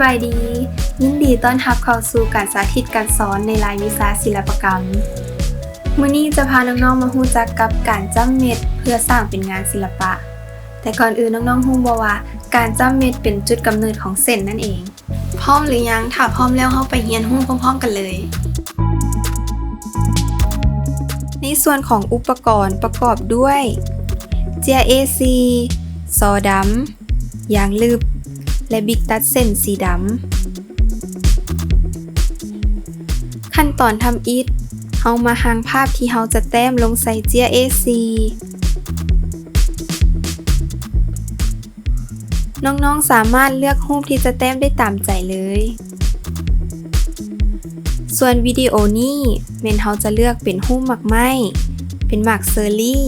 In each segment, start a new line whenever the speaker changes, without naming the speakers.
บายดียินดีต้อนรับเข้าสู่การสาธิตการสอนในรายวิชาศิลปกรรมมื้อนี้จะพาน้องๆมารู้จักกับการจ้ำเม็ดเพื่อสร้างเป็นงานศิลปะแต่ก่อนอื่นน้องๆรู้บ่ว่าการจ้ำเม็ดเป็นจุดกำเนิดของเส้นนั่นเองพร้อมหรือยังถ้าพร้อมแล้วเราไปเรียนรู้พร้อมๆกันเลยในส่วนของอุปกรณ์ประกอบด้วยเจีย AC ซอดำยางลึบและบิ๊กตัดเส้นสีดำขั้นตอนทำอิฐเฮามาหางภาพที่เฮาจะแต้มลงใส่เจีย AC น้องๆสามารถเลือกรูปที่จะแต้มได้ตามใจเลยส่วนวิดีโอนี้แม่นเฮาจะเลือกเป็นรูปหมากไม้เป็นหมากเซอร์รี่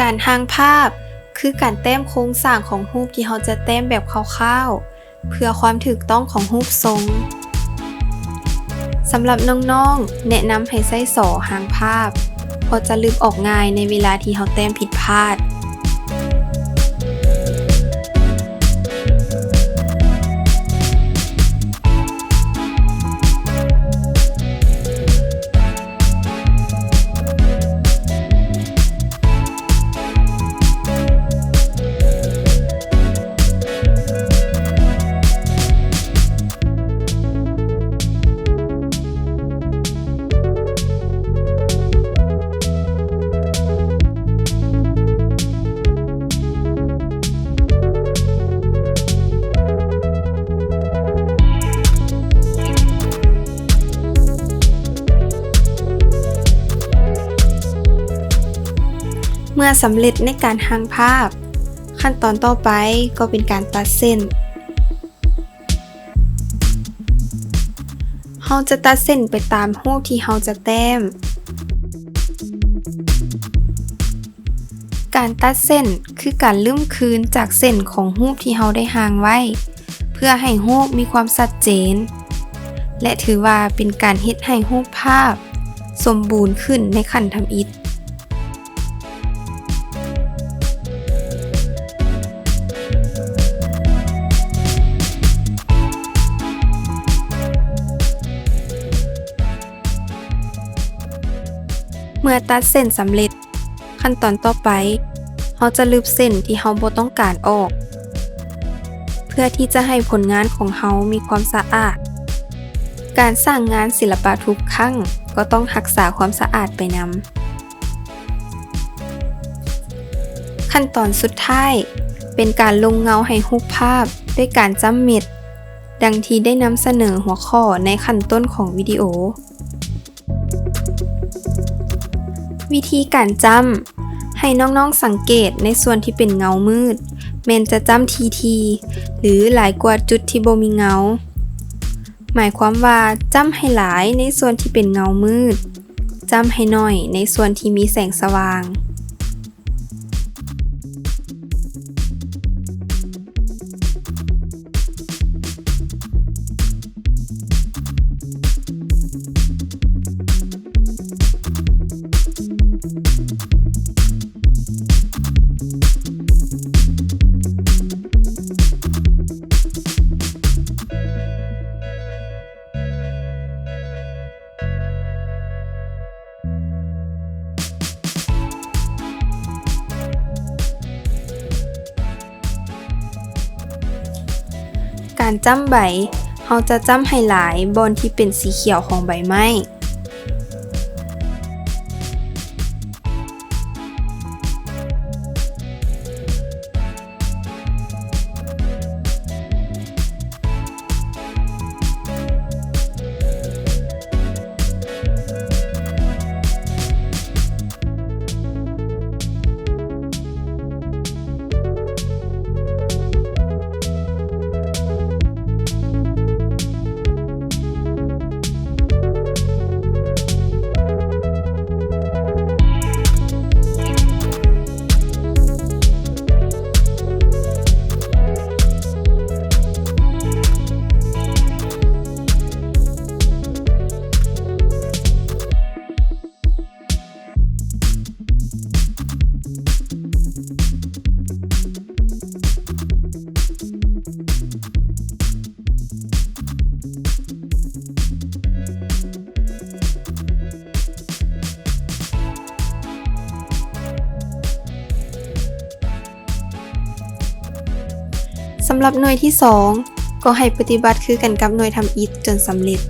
การหางภาพคือการแต้มโครงสร้างของรูปที่เราจะแต้มแบบคร่าวๆเพื่อความถูกต้องของรูปทรงสำหรับน้องๆแนะนำให้ใช้สอหางภาพเพราะจะลืมออกง่ายในเวลาที่เราแต้มผิดพลาดเมื่อสำเร็จในการหางภาพขั้นตอนต่อไปก็เป็นการตัดเส้นเราจะตัดเส้นไปตามรูปที่เราจะแต้มการตัดเส้นคือการลืมคืนจากเส้นของรูปที่เราได้หางไว้เพื่อให้รูปมีความชัดเจนและถือว่าเป็นการเฮ็ดให้รูปภาพสมบูรณ์ขึ้นในขั้นทำอิฐเมื่อตัดเส้นสำเร็จขั้นตอนต่อไปเราจะลืบเส้นที่เราบ่ต้องการออกเพื่อที่จะให้ผลงานของเรามีความสะอาดการสร้างงานศิลปะทุกครั้งก็ต้องรักษาความสะอาดไปนำขั้นตอนสุดท้ายเป็นการลงเงาให้รูปภาพด้วยการจ้ำเม็ดดังที่ได้นำเสนอหัวข้อในขั้นต้นของวิดีโอวิธีการจ้ำให้น้องๆสังเกตในส่วนที่เป็นเงามืดแม้นจะจ้ำทีๆหรือหลายกว่าจุดที่บ่มีเงาหมายความว่าจ้ำให้หลายในส่วนที่เป็นเงามืดจ้ำให้น้อยในส่วนที่มีแสงสว่างการจ้ำใบเราจะจ้ำให้หลายบอนที่เป็นสีเขียวของใบไม้ ำหรับหน่วยที่2ก็ให้ปฏิบัติคือกันกับหน่วยทำอิฐจนสำเร็จ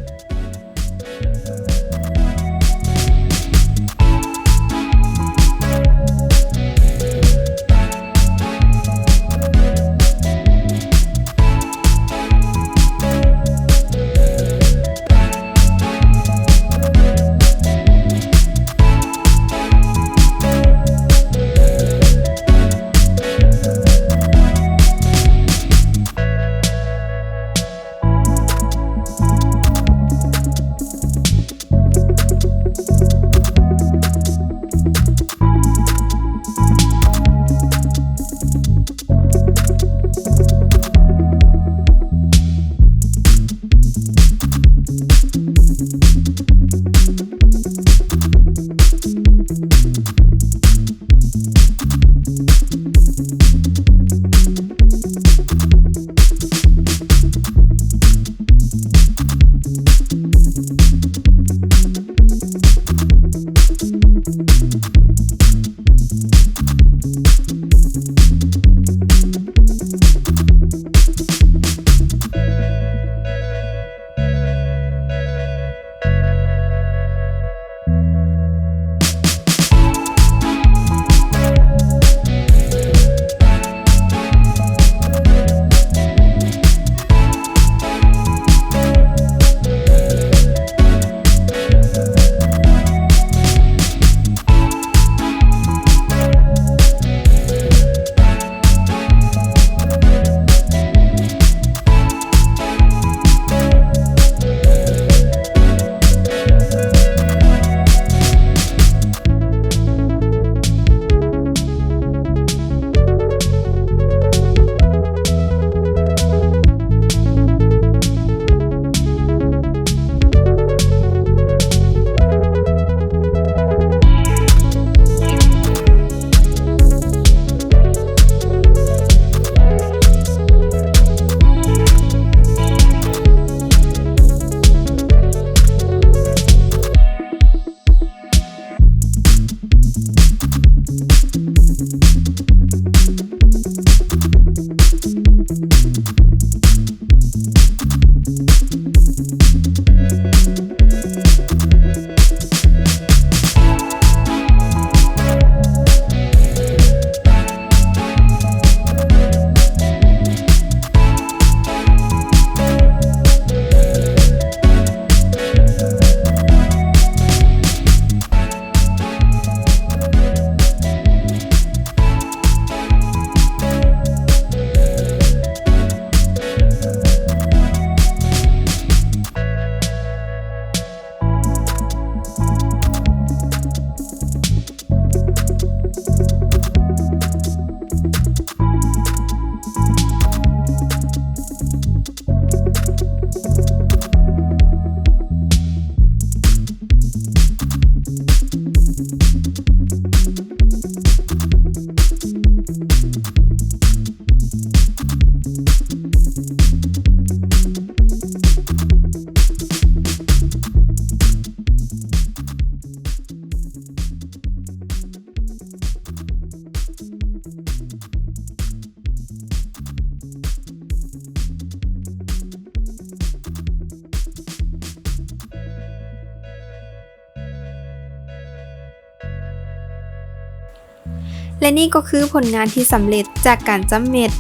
และนี่ก็คือผลงานที่สำเร็จจากการจำเม็ด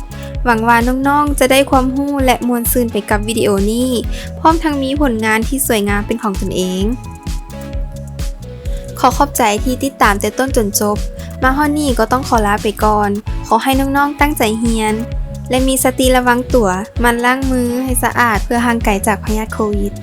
หวังว่าน้องๆจะได้ความรู้และม่วนซื่นไปกับวิดีโอนี้พร้อมทั้งมีผลงานที่สวยงามเป็นของตนเองขอขอบใจที่ติดตามแต่ต้นจนจบมาฮอดนี้ก็ต้องขอลาไปก่อนขอให้น้องๆตั้งใจเรียนและมีสติระวังตัวมันล้างมือให้สะอาดเพื่อห่างไกลจากพยาธิโควิด